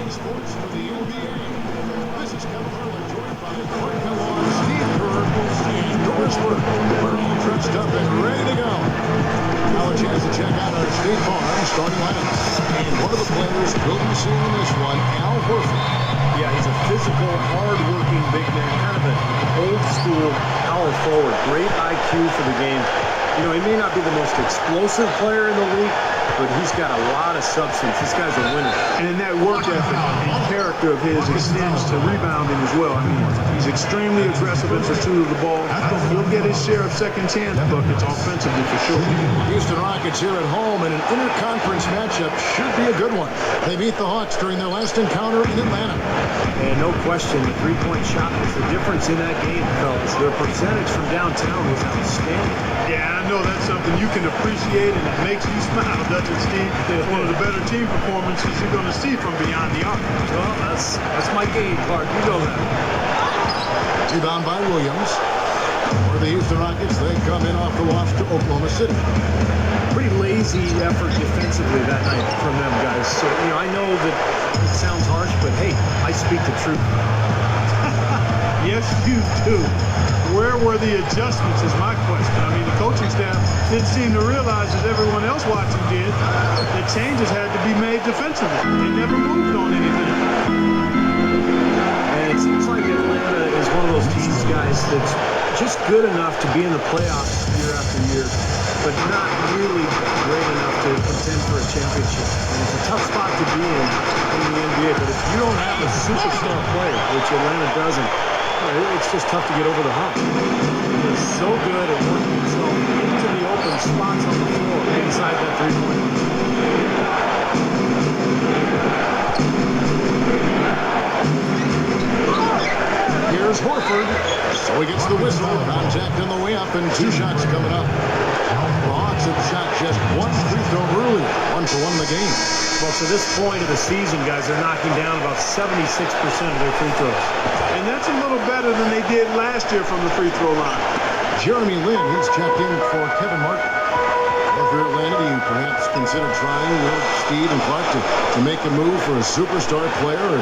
Sports for the NBA. This is Kevin Harlan, joined by Clark Kellogg, Steve Kerr, and Doris Burke. We're all dressed up and ready to go. Now a chance to check out our State Farm starting lineup. And one of the players we'll be seeing in this one, Al Horford. Yeah, he's a physical, hard-working big man, kind of an old-school power forward. Great IQ for the game. You know, he may not be the most explosive player in the league, but he's got a lot of substance. This guy's a winner. And that work ethic and character of his extends to rebounding as well. I mean, he's extremely aggressive in pursuit of the ball. He'll get his share of second chance buckets offensively for sure. Houston Rockets here at home in an interconference matchup should be a good one. They beat the Hawks during their last encounter in Atlanta. And no question, the three-point shot was the difference in that game, fellas. Their percentage from downtown was outstanding. Yeah, I know that's something you can appreciate, and it makes you smile, doesn't it, Steve? It's one of the better team performances you're going to see from beyond the arc. Well, that's my game, Clark. You know that. Rebound by Williams. For the Houston Rockets, they come in off the loss to Oklahoma City. Pretty lazy effort defensively that night from them, guys. So, you know, I know that it sounds harsh, but hey, I speak the truth. Yes, you do. Where were the adjustments is my question. I mean, the coaching staff didn't seem to realize, as everyone else watching did, that changes had to be made defensively. They never moved on anything. And it seems like Atlanta is one of those teams, guys, that's just good enough to be in the playoffs year after year, but not really great enough to contend for a championship. And it's a tough spot to be in the NBA, but if you don't have a superstar player, which Atlanta doesn't, it's just tough to get over the hump. They're so good at working themselves into the open spots on the floor inside that three-point line. Here's Horford. So he gets the whistle. Contact on the way up, and two shots coming up. The Hawks have shot just one free throw early. 1-for-1 in the game. Well, to this point of the season, guys, they're knocking down about 76% of their free throws. And that's a little better than they did last year from the free throw line. Jeremy Lin, he's checked in for Kevin Martin. If you're Atlanta, do you perhaps consider trying, Steve and Clark, to make a move for a superstar player or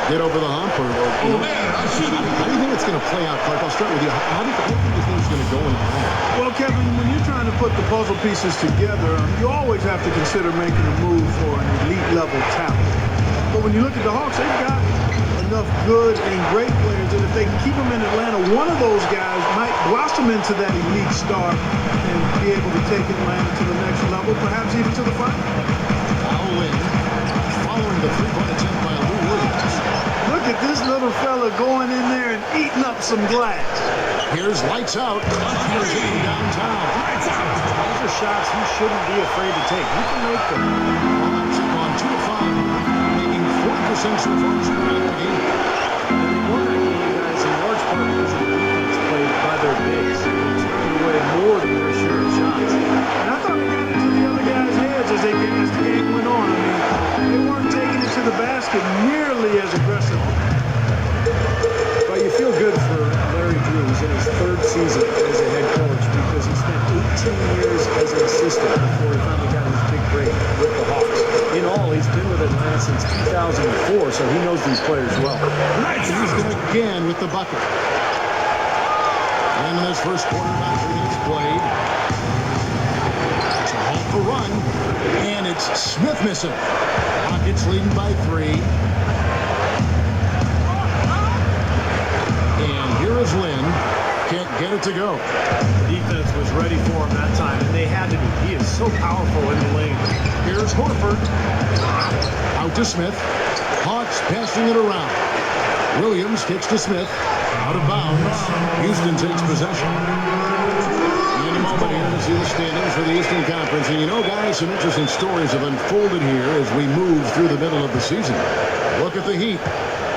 get over the hump? Or how do you think it's going to play out, Clark? I'll start with you. How do you think it's going to go in Atlanta? Well, Kevin, when you're trying to put the puzzle pieces together, you always have to consider making a move for an elite-level talent. But when you look at the Hawks, they've got enough good and great players that if they can keep them in Atlanta, one of those guys might blossom into that elite star and be able to take Atlanta to the next level, perhaps even to the final. Al Lin, following the three-point attempt by Lou Williams. Look at this little fella going in there and eating up some glass. Here's lights out. Here's hitting downtown. Those are shots he shouldn't be afraid to take. He can make them. Hawks have gone 2 of 5, making 40% so far scoring the game. And they won that game, guys, in large part because the defense played by their bigs. They turned away more than their share of shots. And I thought they got into the other guys' heads as the game went on. I mean, they weren't taking it to the basket nearly as aggressively. But you feel good for Larry Drew. He's in his 3rd season as a head coach because he spent 18 years as an assistant before he finally got his big break with the Hawks. In all, he's been with Atlanta since 2004, so he knows these players well. He's going again with the bucket. And in this first quarter, about 3 minutes played. It's a halt for run. And it's Smith missing. Rockets leading by 3. And here is Lin. Can't get it to go. The defense was ready for him that time, and they had to be. He is so powerful in the lane. Here's Horford. Out to Smith. Hawks passing it around. Williams kicks to Smith. Out of bounds. Houston takes possession. In a moment here to see the standings for the Eastern Conference. And you know, guys, some interesting stories have unfolded here as we move through the middle of the season. Look at the Heat.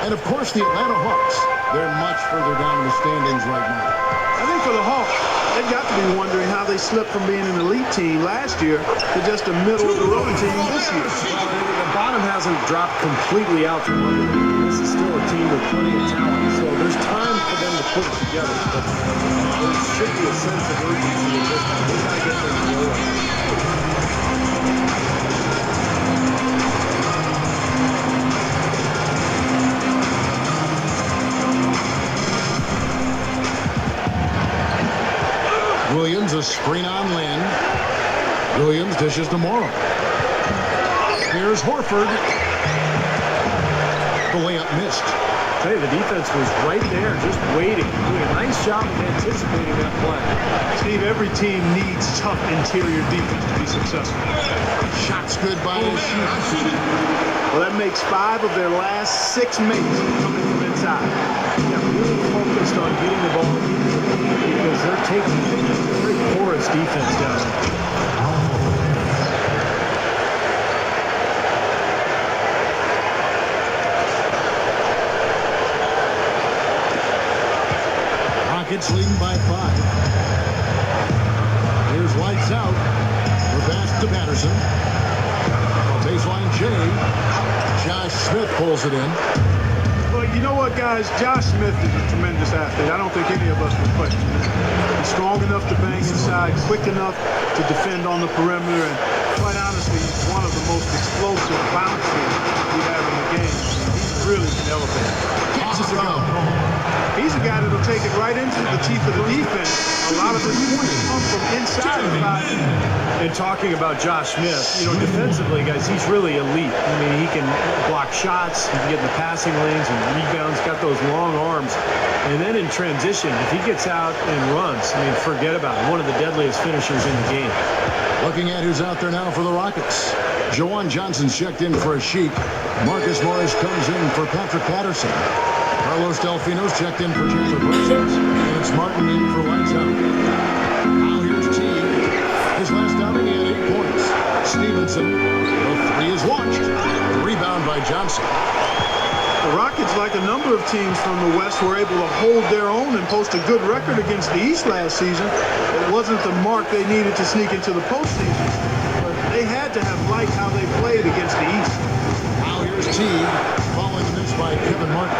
And, of course, the Atlanta Hawks. They're much further down in the standings right now. I think for the Hawks, they've got to be wondering how they slipped from being an elite team last year to just a middle-of-the-road team this year. Well, the bottom hasn't dropped completely out from under them. This is still a team with plenty of talent, so there's time for them to put it together. But there should be a sense of urgency in this one. They've got to get them rolling. Williams dishes to Morrow. Here's Horford. The layup missed. I tell you, the defense was right there, just waiting, doing a nice job of anticipating that play. Steve, every team needs tough interior defense to be successful. Shots good by Sheik. Well, that makes 5 of their last 6 mates coming from inside. Yeah, really focused on getting the ball because they're taking a very porous defense down there. Rockets leading by 5. Here's lights out. The pass to Patterson. A baseline J. Josh Smith pulls it in. Well, you know what, guys? Josh Smith is a tremendous athlete. I don't think any of us would question that. He's strong enough to bang inside, quick enough to defend on the perimeter, and quite honestly, he's one of the most explosive bouncers we have in the game. He's really been elevated. Passes it out. He's a guy that'll take it right into the chief of the defense. A lot of his points come from inside the 5. And talking about Josh Smith, you know, defensively, guys, he's really elite. I mean, he can block shots, he can get in the passing lanes and rebounds, got those long arms. And then in transition, if he gets out and runs, I mean, forget about it. One of the deadliest finishers in the game. Looking at who's out there now for the Rockets. Jawan Johnson's checked in for a Sheik. Marcus Morris comes in for Patrick Patterson. Carlos Delfino's checked in for Chandler Parsons. And it's Martin in for lights out. Now here's Teague. His last outing, he had 8 points. Stevenson, the 3 is launched. Rebound by Johnson. The Rockets, like a number of teams from the West, were able to hold their own and post a good record against the East last season. It wasn't the mark they needed to sneak into the postseason, but they had to have liked how they played against the East. Now here's Teague, following the miss by Kevin Martin.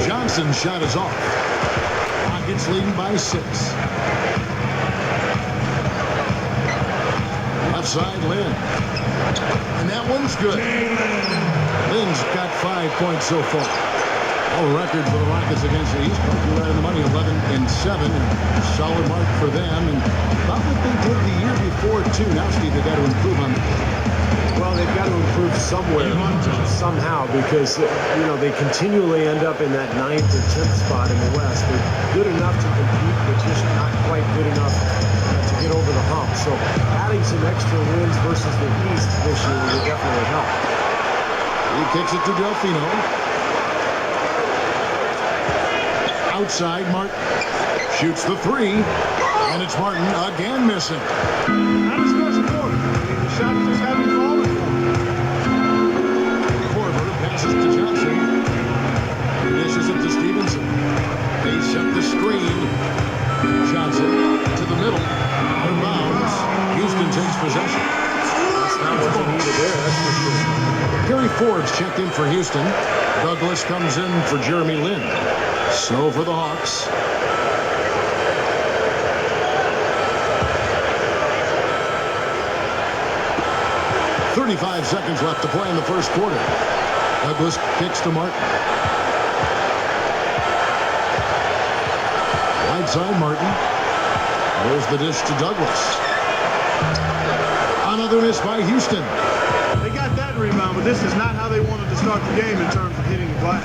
Johnson's shot is off. Rockets leading by 6. Left side, Lynn. And that one's good. Lynn's got 5 points so far. All record for the Rockets against the East. You're right on the money, 11-7. Solid mark for them. And about what they did the year before, too. Now, Steve, they've got to improve on that. Well, they've got to improve somewhere, somehow, because, you know, they continually end up in that 9th or 10th spot in the West. They're good enough to compete, but just not quite good enough to get over the hump. So adding some extra wins versus the East this year will definitely help. He kicks it to Delfino. Outside, Martin shoots the 3. And it's Martin again missing. Not his best quarter. The shot just haven't fallen for him. Korver passes to Johnson. He dishes it to Stevenson. They set the screen. Johnson to the middle. Out of bounds. Houston takes possession. That's not what they needed there, that's for sure. Gary Ford's checked in for Houston. Douglas comes in for Jeremy Lin. So for the Hawks. .35 seconds left to play in the first quarter. Douglas kicks to Martin. Right side, Martin. There's the dish to Douglas. Another miss by Houston. They got that rebound, but this is not how they wanted to start the game in terms of hitting the glass.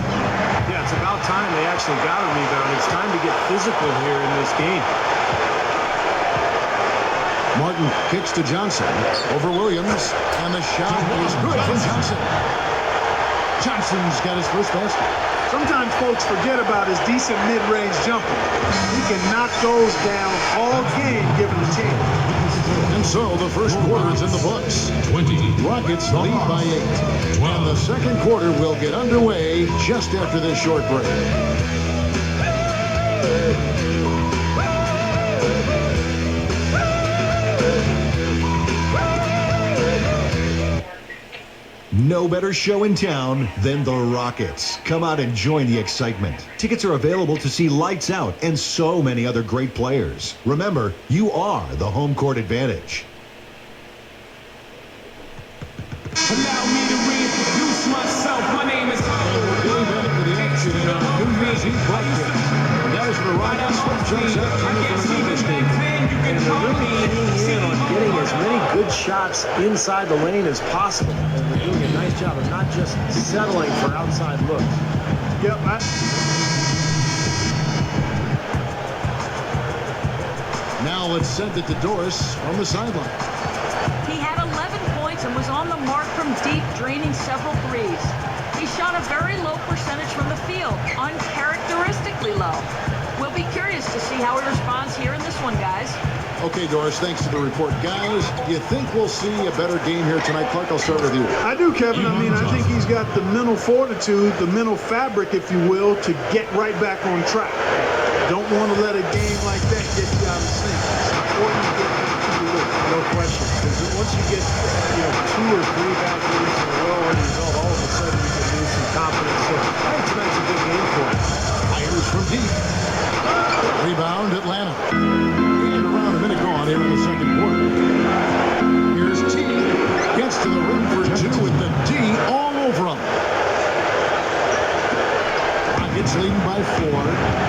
Yeah, it's about time they actually got a rebound. It's time to get physical here in this game. Martin kicks to Johnson over Williams, and the shot is good from Johnson. Johnson's got his first basket. Sometimes folks forget about his decent mid-range jumper. He can knock those down all game given the chance. And so the first quarter is in the books. 20. Rockets lead by 8. And the second quarter will get underway just after this short break. No better show in town than the Rockets. Come out and join the excitement. Tickets are available to see Lights Out and so many other great players. Remember, you are the home court advantage. Allow me to reintroduce myself. My name is Getting back to the action in our New Year's Eve broadcast. Dallas for the Rockets. Jumps out from another state. And they're really keying in on getting as many good shots inside the lane as possible. And they're doing a nice job of not just settling for outside looks. Yep, Now let's send it to Doris from the sideline. He had 11 points and was on the mark from deep, draining several threes. He shot a very low percentage from the field, uncharacteristically low. We'll be curious to see how he responds here in this one, guys. Okay, Doris, thanks for the report. Guys, do you think we'll see a better game here tonight? Clark, I'll start with you. I do, Kevin. I mean, I think he's got the mental fortitude, the mental fabric, if you will, to get right back on track. Don't want to let a game like that get you out of sync. It's important to get back to the loop. No question. Because once you get, 2 or 3 bad games in a row under your belt, all of a sudden you can lose some confidence. So I think tonight's a big game for him. Fires from deep. Rebound, Atlanta. And around a minute gone here in the second quarter. Here's T. Gets to the rim for 2 with the D all over him. Rockets leading by 4.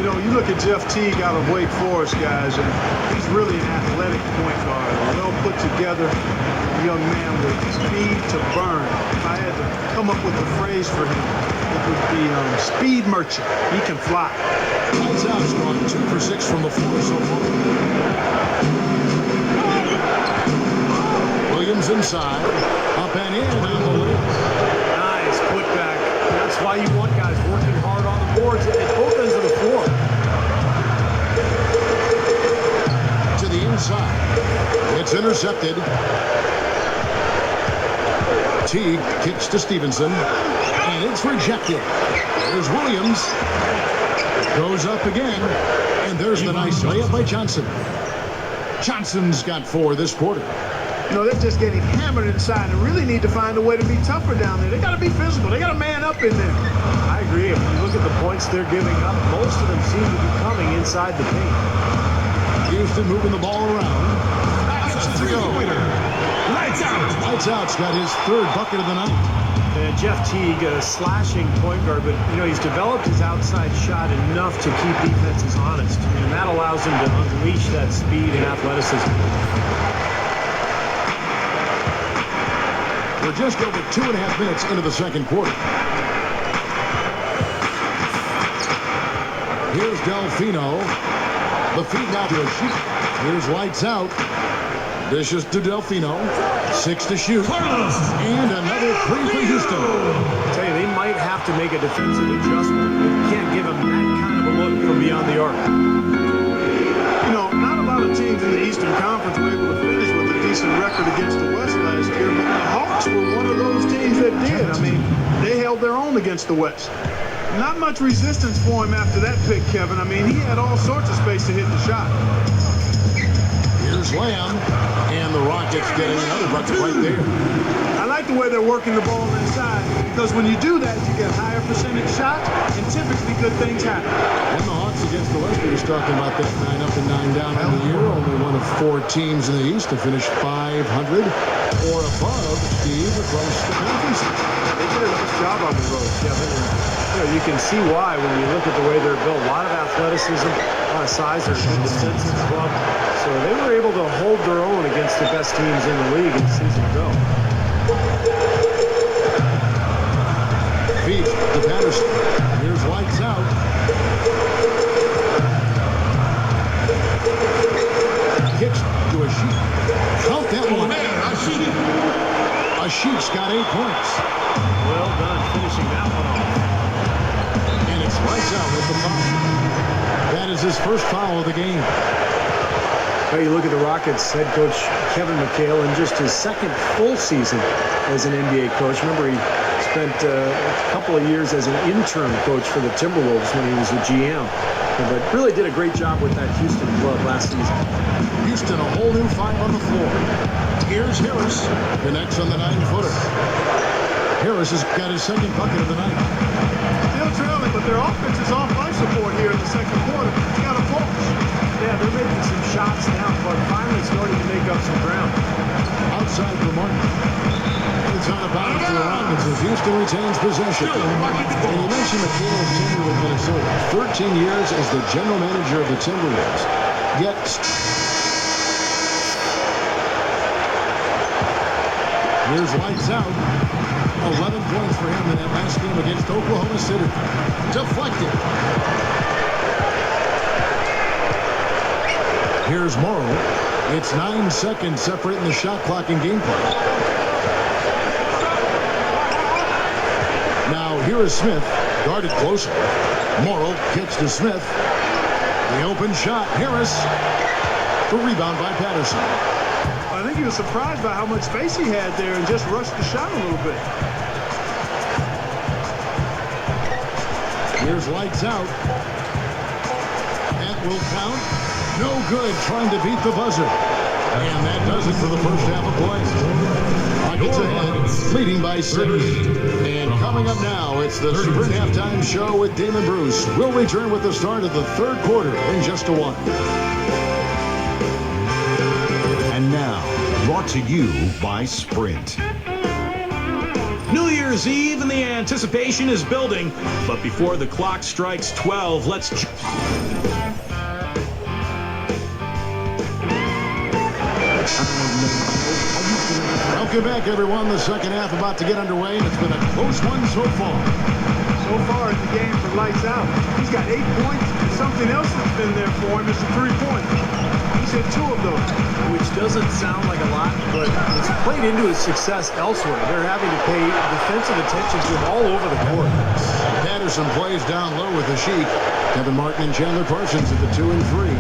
You look at Jeff Teague out of Wake Forest, guys, and he's really an athletic point guard, a well put together young man with speed to burn. If I had to come up with a phrase for him, it would be speed merchant. He can fly. Lights out strong. 2 for 6 from the floor so far. Williams inside. Up and in. Nice putback. That's why you want guys working hard on the boards at both ends of the floor. To the inside. It's intercepted. Teague kicks to Stevenson. And it's rejected. There's Williams. Goes up again. And there's the nice layup by Johnson. Johnson's got 4 this quarter. They're just getting hammered inside and really need to find a way to be tougher down there. They got to be physical. They got to man up in there. I agree. If you look at the points they're giving up, most of them seem to be coming inside the paint. Houston moving the ball around. That's a three-pointer. Lights out. Lights out's got his 3rd bucket of the night. And Jeff Teague, a slashing point guard, but he's developed his outside shot enough to keep defenses honest. And that allows him to unleash that speed and athleticism. We're just over 2.5 minutes into the second quarter. Here's Delfino. The feed now to a shoot. Here's lights out. Dishes to Delfino. 6 to shoot. And another 3 for Houston. I tell you, they might have to make a defensive adjustment. You can't give him that kind of a look from beyond the arc. Not a lot of teams in the Eastern Conference were able to finish with a decent record against the West last year, but the Hawks were one of those teams that did. I mean, they held their own against the West. Not much resistance for him after that pick, Kevin. I mean, he had all sorts of space to hit the shot. Here's Lamb, and the Rockets getting another bucket right there. I like the way they're working the ball inside, because when you do that, you get higher percentage shots, and typically good things happen. When the Hawks against the West, we were talking about that 9 up and 9 down on the year. Only one of 4 teams in the East to finish 500 or above, Steve, across the conference. They did a nice job on the road, Kevin. And, you can see why when you look at the way they're built. A lot of athleticism, a lot of size. They're a good defensive club. So they were able to hold their own against the best teams in the league in the season ago. Feet to Patterson. Here's lights out. Kicks to Ashiq. Count that one. Ashiq's got 8 points. Well done finishing that one off. And it's lights out with the foul. That is his first foul of the game. Well, you look at the Rockets head coach Kevin McHale in just his 2nd full season as an NBA coach. Remember, he spent a couple of years as an interim coach for the Timberwolves when he was the GM. But really did a great job with that Houston club last season. Houston, a whole new 5 on the floor. Here's Harris. Connects on the 9-footer. Harris has got his 2nd bucket of the night. Still trailing, but their offense is off life support here in the second quarter. It's got a pulse. Yeah, they're making some shots now, but finally starting to make up some ground. Outside for Martin. It's on a bounce to the right. seconds as Houston retains possession. And you mentioned McHale's tenure with Minnesota. 13 years as the general manager of the Timberwolves. Yet, here's lights out. 11 points for him in that last game against Oklahoma City. Deflected. Here's Morrow. It's 9 seconds separating the shot clock and gameplay. Now here is Smith, guarded closely. Morrow kicks to Smith. The open shot, Harris. The rebound by Patterson. I think he was surprised by how much space he had there and just rushed the shot a little bit. Here's lights out. That will count. No good, trying to beat the buzzer. And that does it for the first half of play. Rockets ahead, leading by 6. And coming up now, it's the Sprint Halftime Show with Damon Bruce. We'll return with the start of the third quarter in just a while. And now, brought to you by Sprint. New Year's Eve and the anticipation is building, but before the clock strikes 12, let's... Welcome back, everyone. The second half about to get underway, and it's been a close one so far. So far in the game for lights out, he's got 8 points. And something else that's been there for him is the 3-point. He's hit 2 of those. Which doesn't sound like a lot, but it's played into his success elsewhere. They're having to pay defensive attention to him all over the court. Patterson plays down low with the Sheik. Kevin Martin and Chandler Parsons at the 2 and 3.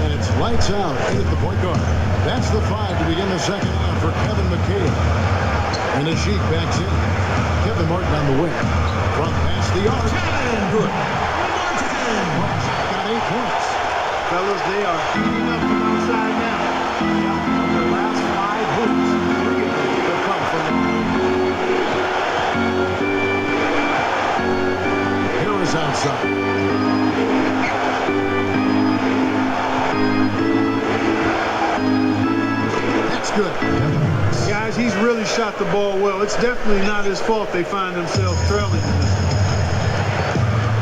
And it's lights out in at the point guard. That's the 5 to begin the second half for Kevin McHale. And the Sheik backs in. Kevin Martin on the wing. From past the arc. And good. Martin. Got 8 points. Fellas, they are heating up from outside now. Of their last 5 hoops, 3 of them have come from Harris outside. That's good. Guys, he's really shot the ball well. It's definitely not his fault they find themselves trailing.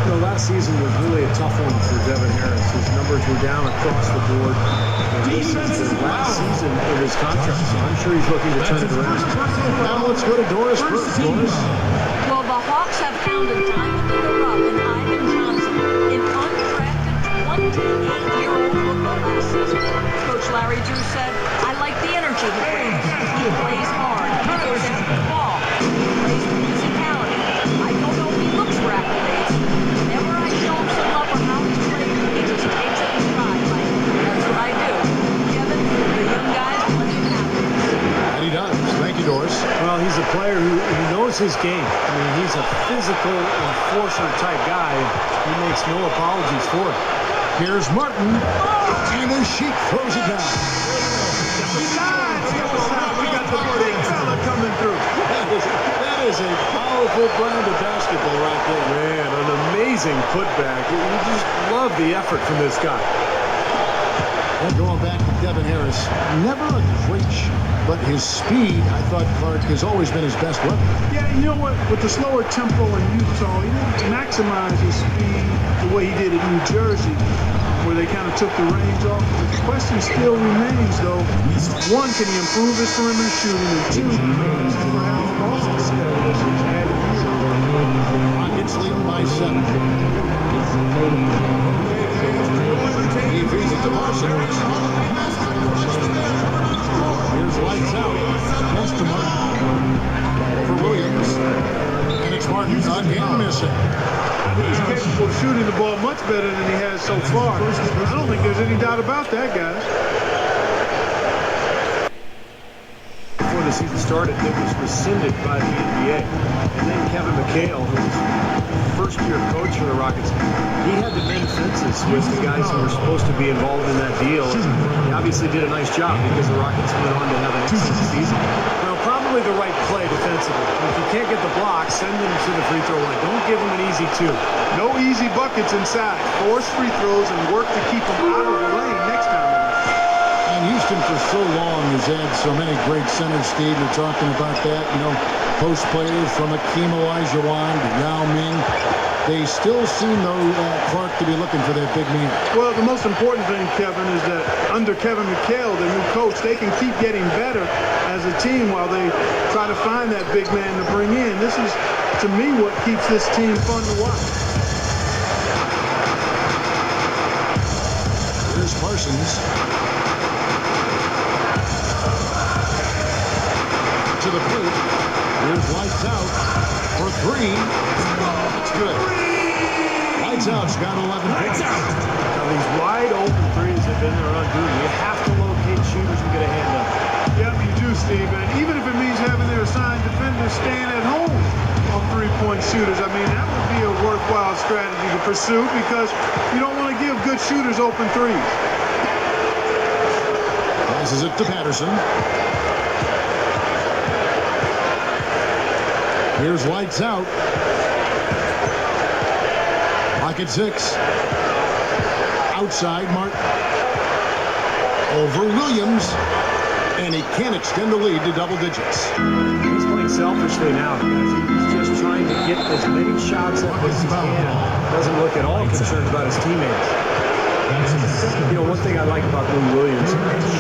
You know, last season was really a tough one for Devin Harris. His numbers were down across the board. And this is the last season of his contract, so I'm sure he's looking to turn it around. Now let's go to Doris first. Doris. Well, the Hawks have found a diamond in the rough in Ivan Johnson, an undrafted 28-year-old rookie last season. Coach Larry Drew said, I like the energy he brings. He plays hard. He goes after the ball. He plays with physicality. I don't know if he looks for accolades. Whenever I show him some love for how he's played, he just takes it in stride. Like, that's what I do. Kevin, the young guy's plenty of confidence. And he does. Thank you, Doris. Well, he's a player who knows his game. I mean, he's a physical enforcer type guy. He makes no apologies for it. Here's Martin. And the Sheik throws it down. Besides the other side, we got the big fella coming through. That is a powerful brand of basketball right there. Man, an amazing putback. You just love the effort from this guy. And going back to Devin Harris, never a great shot, but his speed, I thought Clark has always been his best weapon. Yeah, you know what? With the slower tempo in Utah, he didn't maximize his speed the way he did at New Jersey, where they kind of took the range off. But the question still remains, though. 1, can he improve his perimeter shooting? And 2, perhaps ball success added here. Rockets leading by 7. He feeds it to Marshall. Here's lights out. Next to Martin. For Williams. And it's Martin again missing. He's capable of shooting the ball much better than he has so far. I don't think there's any doubt about that, guys. Before the season started, it was rescinded by the NBA. And then Kevin McHale, who was first-year coach for the Rockets, he had to mend fences with the guys who were supposed to be involved in that deal. He obviously did a nice job because the Rockets went on to have an excellent season. Well, probably the right play defensively. If you can't get the block, send them to the free throw line. Don't give them an easy 2. No easy buckets inside. Force free throws and work to keep them out of the lane next time. And Houston for so long has had so many great centers, Steve. You're talking about that, post players from Akeem Olajuwon to Yao Ming. They still seem, though, Clark, to be looking for that big man. Well, the most important thing, Kevin, is that under Kevin McHale, their new coach, they can keep getting better as a team while they try to find that big man to bring in. This is, to me, what keeps this team fun to watch. Here's Parsons. To the plate. Here's lights out for three. That's good. Lights out's got 11 points. Now, these wide open threes have been their undoing. You have to locate shooters and get a hand up. Yep, you do, Steve. And even if it means having their assigned defenders stand at home on three-point shooters, I mean, that would be a worthwhile strategy to pursue because you don't want to give good shooters open threes. Passes it to Patterson. Here's lights out. Pocket 6. Outside, Martin. Over Williams. And he can't extend the lead to double digits. He's playing selfishly now, guys. He's just trying to get as many shots up as he can. Doesn't look at all concerned about his teammates. One thing I like about Lou Williams,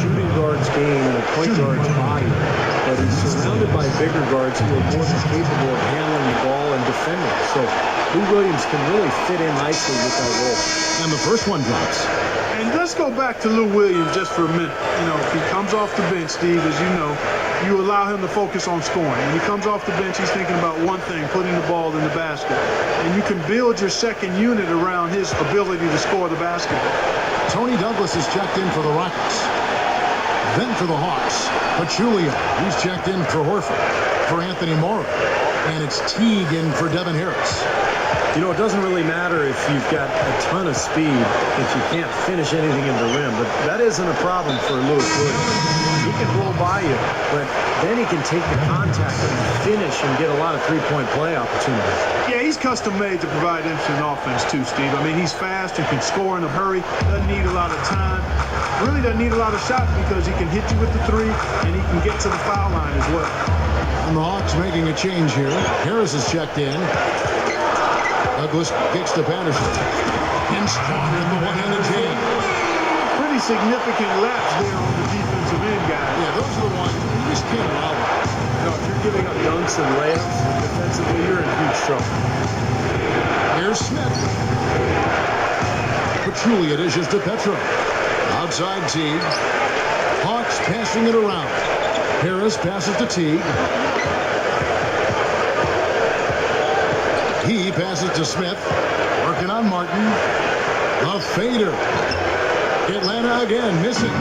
shooting guard's game and a point guard's body, but he's surrounded by bigger guards who are more than capable of handling the ball and defending. So Lou Williams can really fit in nicely with that role. And the first one drops. And let's go back to Lou Williams just for a minute. If he comes off the bench, Steve, as you know, you allow him to focus on scoring. When he comes off the bench, he's thinking about one thing, putting the ball in the basket. And you can build your second unit around his ability to score the basketball. Tony Douglas is checked in for the Rockets. Then for the Hawks, Pachulia. He's checked in for Horford. For Anthony Morrow. And it's Teague in for Devin Harris. It doesn't really matter if you've got a ton of speed if you can't finish anything in the rim, but that isn't a problem for Lewis Williams. He can roll by you, but then he can take the contact and finish and get a lot of three-point play opportunities. Yeah, he's custom-made to provide instant offense too, Steve. I mean, he's fast, he can score in a hurry, doesn't need a lot of time, really doesn't need a lot of shots because he can hit you with the three and he can get to the foul line as well. And the Hawks making a change here. Harris is checked in. Douglas kicks to Patterson. And strong in the one-handed jam. Pretty significant laps there on the defensive end, guys. Yeah, those are the ones you just can't allow them. If you're giving up dunks and layups defensively, you're in huge trouble. Here's Smith. Pachulia dishes to Petro. Outside Teague. Hawks passing it around. Harris passes to Teague. He passes to Smith. Working on Martin. A fader. Atlanta again missing.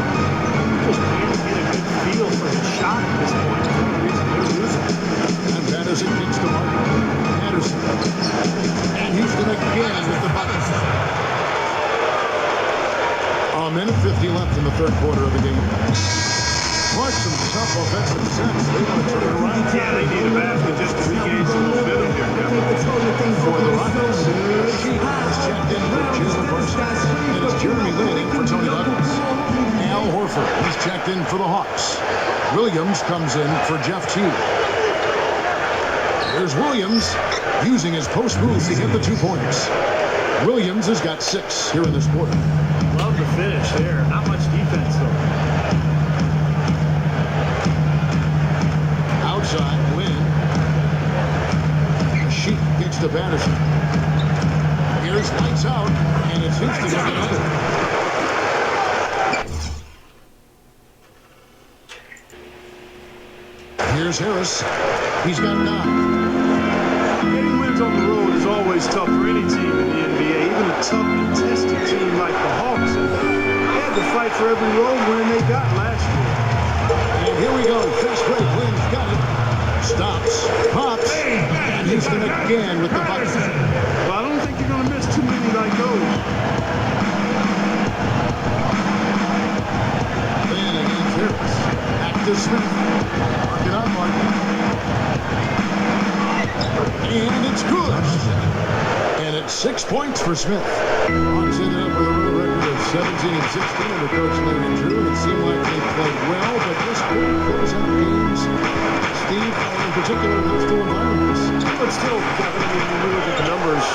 Just can't get a good feel for the shot at this point. For the reason they're losing. And Patterson kicks to Martin. Patterson. And Houston again with the bucket. A minute 50 left in the third quarter of the game. Clark, some tough offensive sets. They want to turn it around. Yeah, they need a basket just to regain some momentum here, Kevin. For the Rockets, Sheik is checked in for Jalen Brunson. And it's Jeremy Lin in for Tony Douglas. Al Horford is checked in for the Hawks. Williams comes in for Jeff Teague. Here's Williams using his post move to get the 2 points. Williams has got 6 here in this quarter. Love the finish there. Not much defense, though. Outside, Lynn. Sheik kicks to Patterson. Here's lights out, and it's Houston with another. Here's Harris. He's got 9. Getting wins on the road is always tough for any team in the NBA, even a tough, contested team like the Hawks. They had to fight for every road win they got last year. And here we go. Fast break. Lynn's got it. Stops. Pops. And Houston again with the bucket. Well, I don't think you're going to miss too many like those. Then against Harris. Back to Smith. Marking on Martin. And it's good. And it's 6 points for Smith. Hawks ended up with a record of 17-16 under Coach Larry Drew. It seemed like they played well, but just couldn't close out games. Steve, in particular, in those two environments. But still, Kevin, when you look at the numbers,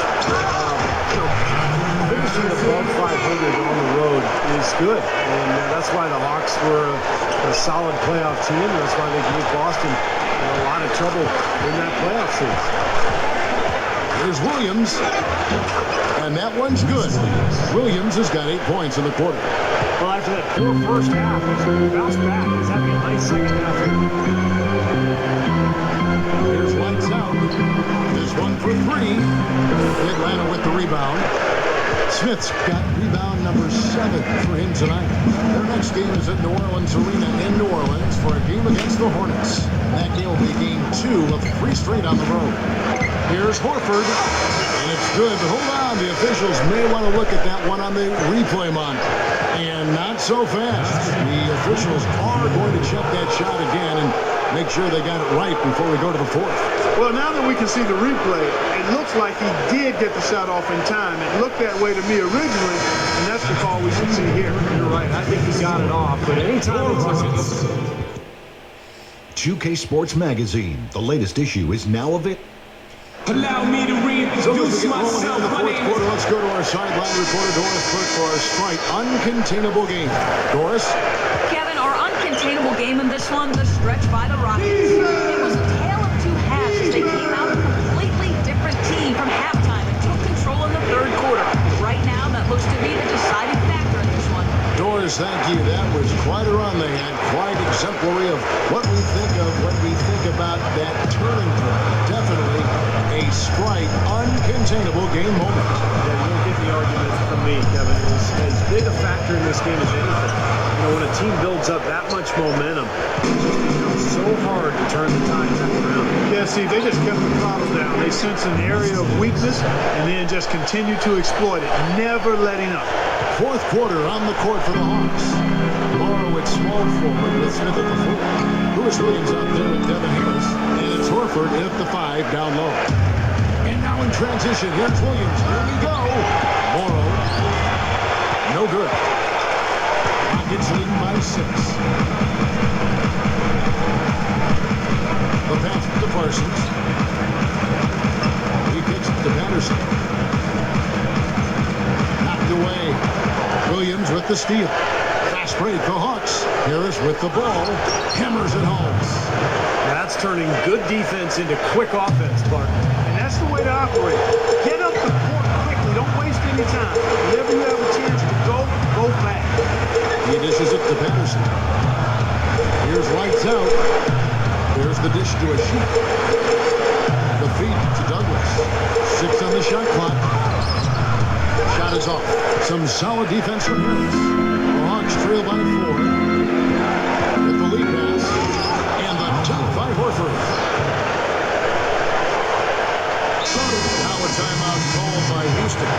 finishing above 500 on the road is good. And that's why the Hawks were a solid playoff team. That's why they gave Boston a lot of trouble in that playoff series. Here's Williams. And that one's good. Williams has got 8 points in the quarter. Well, after that poor first half, he's going to bounce back. He's having a nice second half here. Here's lights out. This one for 3. Atlanta with the rebound. Smith's got rebound number 7 for him tonight. Their next game is at New Orleans Arena in New Orleans for a game against the Hornets. That game will be game 2 of 3 straight on the road. Here's Horford, and it's good, but hold on. The officials may want to look at that one on the replay monitor. And not so fast. The officials are going to check that shot again and make sure they got it right before we go to the 4th. Well, now that we can see the replay, it looks like he did get the shot off in time. It looked that way to me originally, and that's the call we should see here. You're right. I think he got it off, but anytime it's 2K Sports Magazine. The latest issue is now available. Allow me to reintroduce myself. In the 4th quarter, let's go to our sideline reporter, Doris Burke, for our Sprite Uncontainable game. Doris? Kevin, our uncontainable game in this one, the stretch by the Rockets. It was a tale of 2 halves as they came out a completely different team from halftime and took control in the 3rd quarter. Right now, that looks to be the deciding factor in this one. Doris, thank you. That was quite a run they had. Quite exemplary of what we think of when we think about that turning point. Definitely a Sprite Uncontainable game moment. Yeah, you don't get the argument from me, Kevin. It was as big a factor in this game as anything. You know, when a team builds up that much momentum, it just becomes so hard to turn the tide back around. Yeah, see, they just kept the throttle down. They sensed an area of weakness and then just continued to exploit it, never letting up. 4th quarter on the court for the Hawks. Morrow at small forward with Smith at the 4. Lewis Williams out there with Devin Harris. And it's Horford at the 5 down low. And now in transition, here's Williams. Here we go. Morrow. No good. Rockets lead by 6. The pass to Parsons. He kicks it to Patterson. Knocked away. Williams with the steal. Fast break, the Hawks. Harris with the ball. Hammers it home. That's turning good defense into quick offense, Clark. And that's the way to operate. Get up the court quickly. Don't waste any time. Whenever you have a chance to go fast. He dishes it to Patterson. Here's lights out. There's the dish to a sheet. The feed to Douglas. 6 on the shot clock. Shot is off. Some solid defense from Harris. The Hawks trail by 4. With the lead pass. And the top by Horford. Now a timeout called by Houston.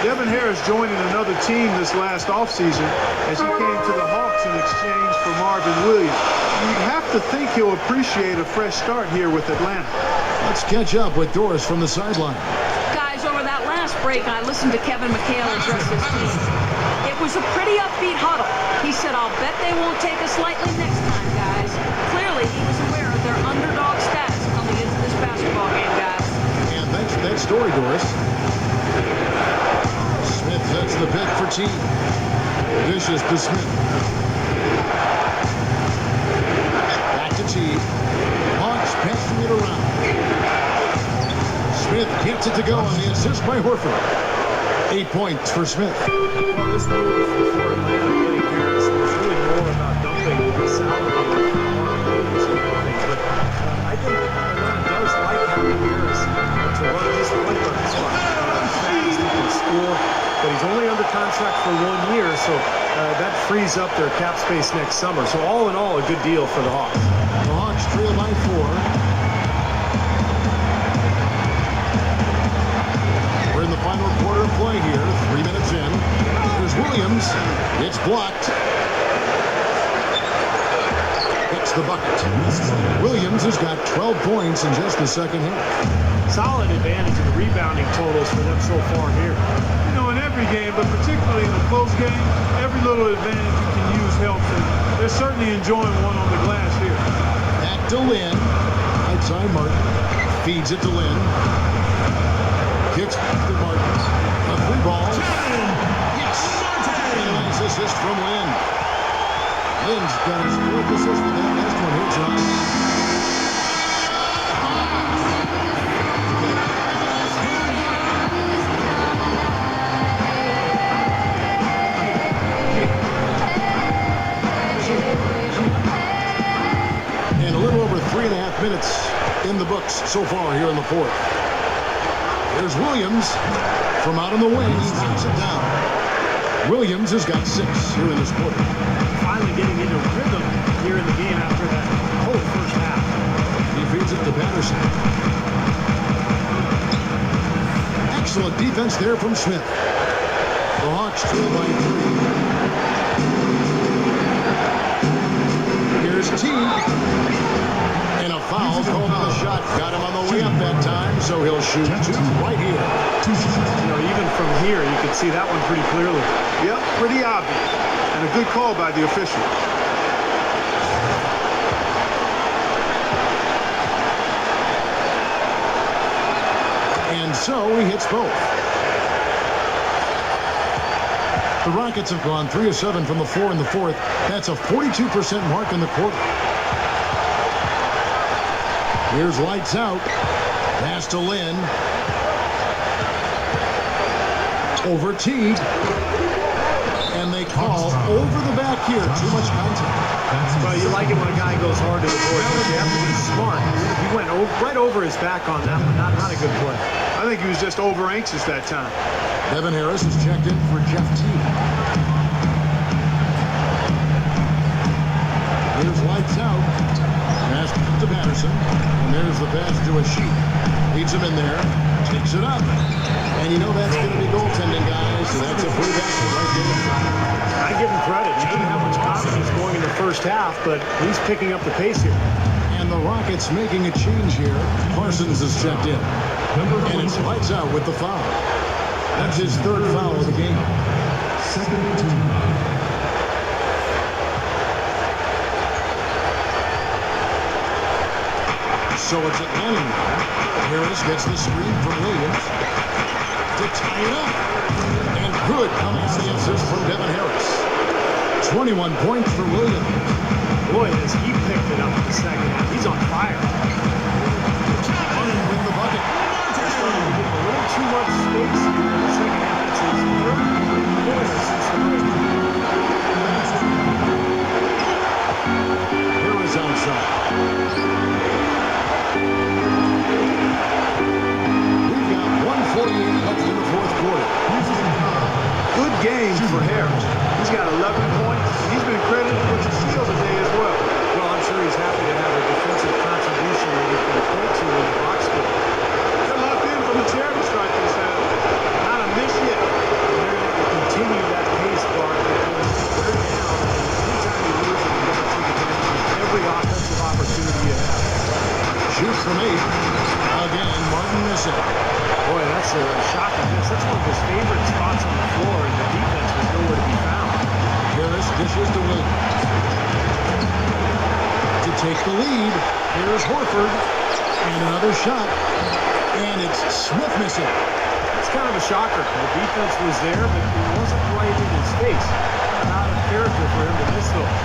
Devin Harris joining another team this last offseason as he came to the Hawks in exchange for Marvin Williams. You'd have to think he'll appreciate a fresh start here with Atlanta. Let's catch up with Doris from the sideline. Guys, over that last break, I listened to Kevin McHale address his team. It was a pretty upbeat huddle. He said, I'll bet they won't take us lightly next time, guys. Clearly, he was aware of their underdog status coming into this basketball game, guys. And thanks for that story, Doris. Smith sets the pick for T. Dishes to Smith. Back to T. Hawks passing it around. Smith gets it to go on the assist by Horford. 8 points for Smith. Well, this move for Atlanta getting Harris was really more about dumping the salary for Marvin Williams and everything. But I think Atlanta does like having Harris to run this point guard spot. He's fast, he can score, but he's only under contract for 1 year, so that frees up their cap space next summer. So all in all, a good deal for the Hawks. The Hawks trail by 4. We're in the final quarter of play here. 3 minutes in. There's Williams. It's blocked. Hits the bucket. Williams has got 12 points in just the second half. Solid advantage in the rebounding totals for them so far here. You know, in every every game, but particularly in a close game, every little advantage you can use helps. And they're certainly enjoying one on the glass here. Back to Lynn. Right side, Martin. Feeds it to Lynn. Kicks to Martin. A free ball. Yes! And a nice assist from Lynn. Lynn's got his fourth assist with that last one here, John. And a little over 3.5 minutes in the books so far here in the fourth. Here's Williams from out on the wing. He knocks it down. Williams has got 6 here in this quarter. Finally getting into rhythm here in the game after that whole first half. He feeds it to Patterson. Excellent defense there from Smith. The Hawks trail by 3. Here's Teague. And a foul called on the shot. Got him on the way up that time, so he'll shoot 2 right here. You know, even from here, you can see that one pretty clearly. Yep, pretty obvious. And a good call by the official. And so he hits both. The Rockets have gone 3 of 7 from the floor in the fourth. That's a 42% mark in the quarter. Here's lights out. Pass to Lynn. Over Teague. And they call over the back here. Too much contact. Well, you like it when a guy goes hard to the board, but you have to be smart. He went right over his back on that one. Not a good play. I think he was just over anxious that time. Devin Harris is checked in for Jeff Teague. Here's lights out. Pass to Patterson. And there's the pass to a sheet. Leads him in there. Takes it up. And you know that's going to be goaltending, guys. So that's a free basket right there. I give him credit. He didn't have much confidence going in the first half, but he's picking up the pace here. And the Rockets making a change here. Parsons is checked in. And it's lights out with the foul. That's his 3rd foul of the game. Second team. So it's at Lanning. Harris gets the screen from Williams to tie it up. And good comes the assist from Devin Harris. 21 points for Williams. Boy, as he picked it up in the second half, he's on fire. Running with the bucket. A little too much space here in the second half. That's his 3rd point since the break. Harris outside. We've got 1:48 left in the fourth quarter. Good game for Harris. He's got 11 points. He's been credited with a steal today as well. Well, I'm sure he's happy to have a defensive contribution that he can point to in the box score. They're locked in from the charity stripe this half. Not a miss yet. And they're going to continue that pace, Bart, because they're down. And anytime you lose it, you got to take advantage of every offensive opportunity you have. Shoots from 8. Again, Martin missing. Boy, that's a shocking miss. That's one of his favorite spots on the floor, and the defense was nowhere to be found. Harris dishes to Williams. To take the lead, here's Horford. And another shot. And it's Smith missing. It's kind of a shocker. The defense was there, but it wasn't right in his face. Not a character for him to miss those.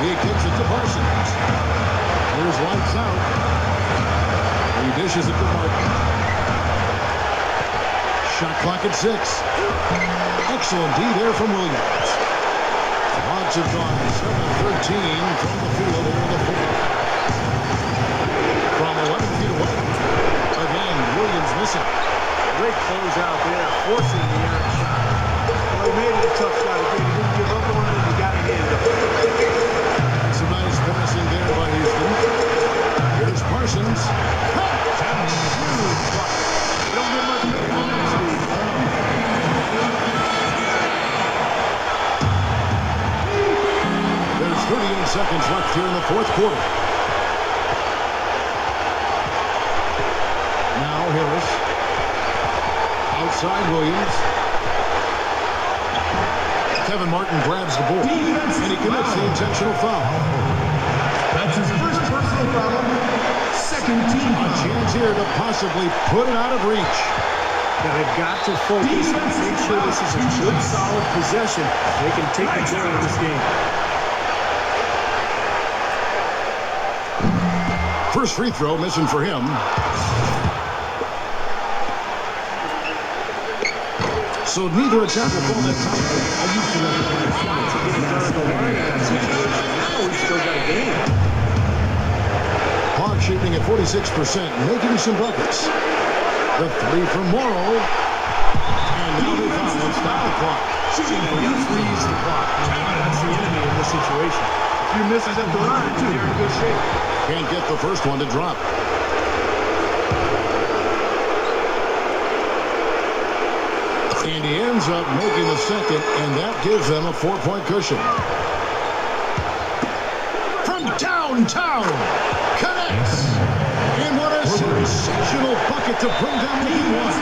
He kicks it to Parsons. Here's lights out. He dishes it to Martin. Shot clock at 6. Excellent D there from Williams. The Hawks have gone 7-13 from the field here in the fourth. From 11 feet away. Again, Williams missing. Great closeout there, forcing the errant shot. Well, he made it a tough shot again. He didn't give up on it, and he got it in. Some nice passing there by Houston. Here's Parsons. Don't get much better than that, Steve. There's 38 seconds left here in the fourth quarter. Now Harris. Outside Williams. Kevin Martin grabs the board, and he commits the intentional foul. That's his first personal foul. Second team A foul. chance here to possibly put it out of reach. Now they've got to focus and make sure this is a good, solid possession. They can take control of this game. First free throw missing for him. So neither attack will fall that time. I used to let the shot to get it down the line in that situation. Now we've still got a game. Hawks shooting at 46%, making some buckets. The three from Morrow. And now they foul and stop the clock. You freeze the clock. That's the enemy in this situation. If you misses at the line, too, you're in good shape. Can't get the first one to drop. And he ends up making the second, and that gives them a 4-point cushion. From downtown, connects. And what a sensational bucket to bring down the one.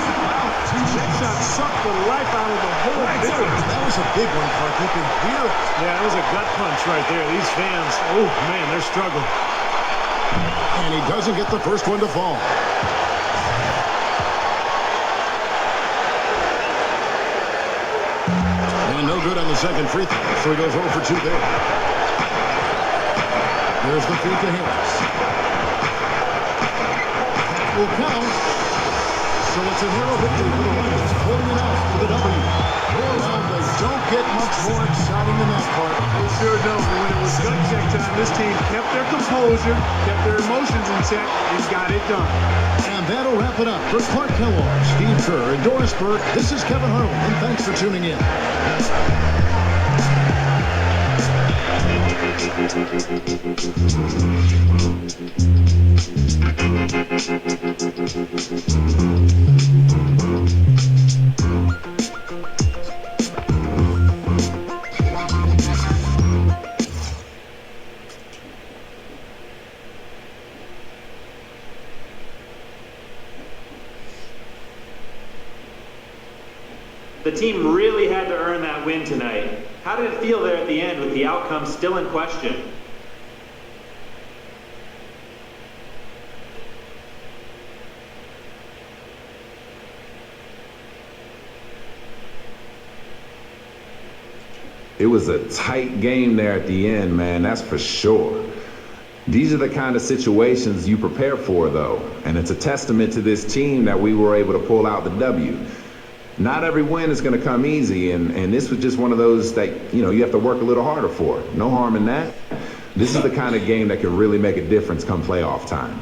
That shot sucked the life out of the whole building. That was a big one, Clark. You can hear it. Yeah, that was a gut punch right there. These fans, oh man, they're struggling. And he doesn't get the first one to fall. And no good on the second free throw, so he goes 0 for 2 there. There's the feed to Harris. That will count. So it's a narrow victory for the Lions, pulling it out for the W. Well, they don't get much more exciting than that part. They sure don't. But when it was gut check time, this team kept their composure, kept their emotions in check, and got it done. And that'll wrap it up. For Clark Kellogg, Steve Kerr, and Doris Burke, this is Kevin Harlan, and thanks for tuning in. The team really had to earn that win tonight. How did it feel there at the end with the outcome still in question? It was a tight game there at the end, man, that's for sure. These are the kind of situations you prepare for, though, and it's a testament to this team that we were able to pull out the W. Not every win is going to come easy, and this was just one of those that, you have to work a little harder for. No harm in that. This is the kind of game that can really make a difference come playoff time.